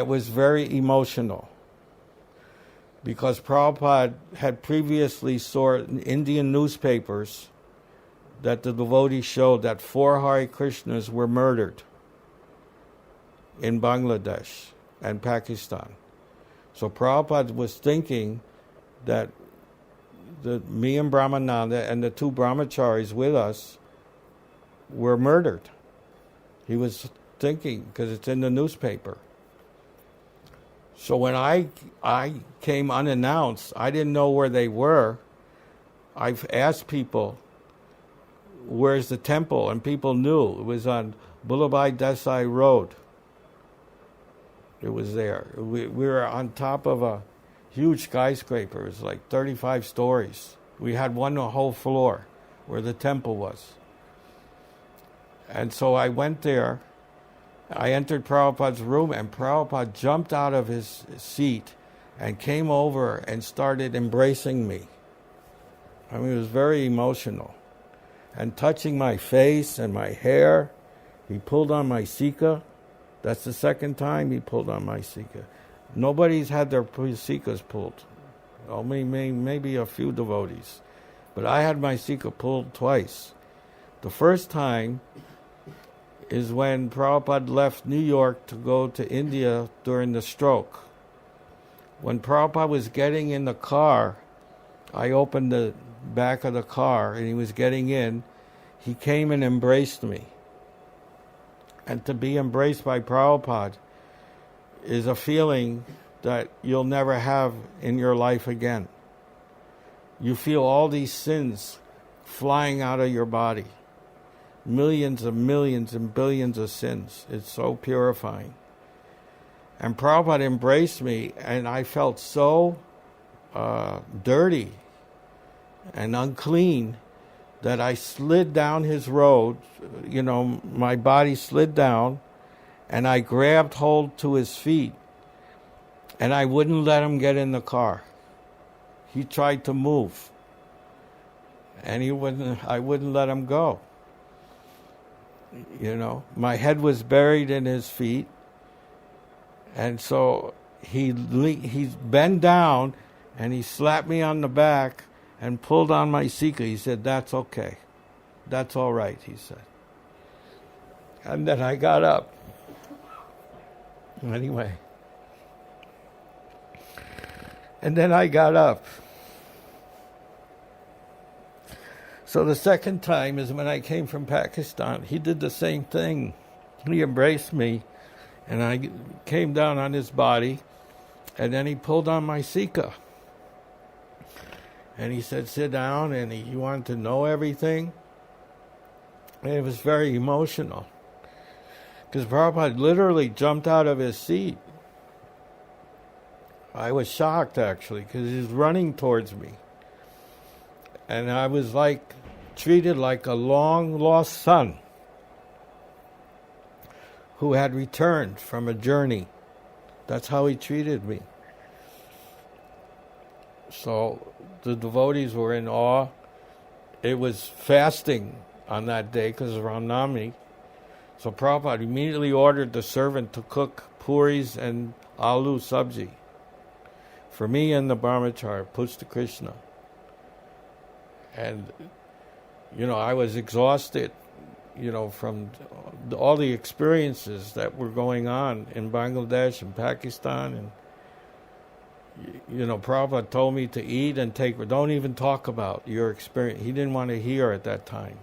it was very emotional because Prabhupada had previously saw in Indian newspapers that the devotees showed that 4 Hare Krishnas were murdered in Bangladesh and Pakistan. So Prabhupada was thinking that me and Brahmananda and the 2 brahmacharis with us were murdered. He was thinking, because it's in the newspaper. So when I came unannounced, I didn't know where they were. I've asked people, where's the temple? And people knew. It was on Bombay Desai Road. It was there. We were on top of a huge skyscraper. It was like 35 stories. We had one whole floor where the temple was. And so I went there. I entered Prabhupada's room, and Prabhupada jumped out of his seat and came over and started embracing me. I mean, it was very emotional. And touching my face and my hair. He pulled on my sikha. That's the second time he pulled on my sikha. Nobody's had their sikhas pulled. Only maybe a few devotees. But I had my sikha pulled twice. The first time is when Prabhupada left New York to go to India during the stroke. When Prabhupada was getting in the car, I opened the back of the car and he was getting in. He came and embraced me. And to be embraced by Prabhupada is a feeling that you'll never have in your life again. You feel all these sins flying out of your body. Millions and millions and billions of sins. It's so purifying. And Prabhupada embraced me, and I felt so dirty and unclean that I slid down his road. You know, my body slid down, and I grabbed hold to his feet, and I wouldn't let him get in the car. He tried to move, and I wouldn't let him go. You know, my head was buried in his feet, and so he bent down and he slapped me on the back and pulled on my sikha. He said, "That's okay. That's all right," he said. And then I got up. Anyway. And then I got up. So the second time is when I came from Pakistan. He did the same thing. He embraced me, and I came down on his body, and then he pulled on my sikha. And he said, "Sit down," and he wanted to know everything. And it was very emotional. Because Prabhupada literally jumped out of his seat. I was shocked, actually, because he was running towards me. And I was treated like a long-lost son who had returned from a journey. That's how he treated me. So the devotees were in awe. It was fasting on that day because of Ramnami. So Prabhupada immediately ordered the servant to cook puris and aloo sabji for me and the brahmachari, Pushta Krishna. And, I was exhausted, from all the experiences that were going on in Bangladesh and Pakistan. And, Prabhupada told me to eat and don't even talk about your experience. He didn't want to hear at that time.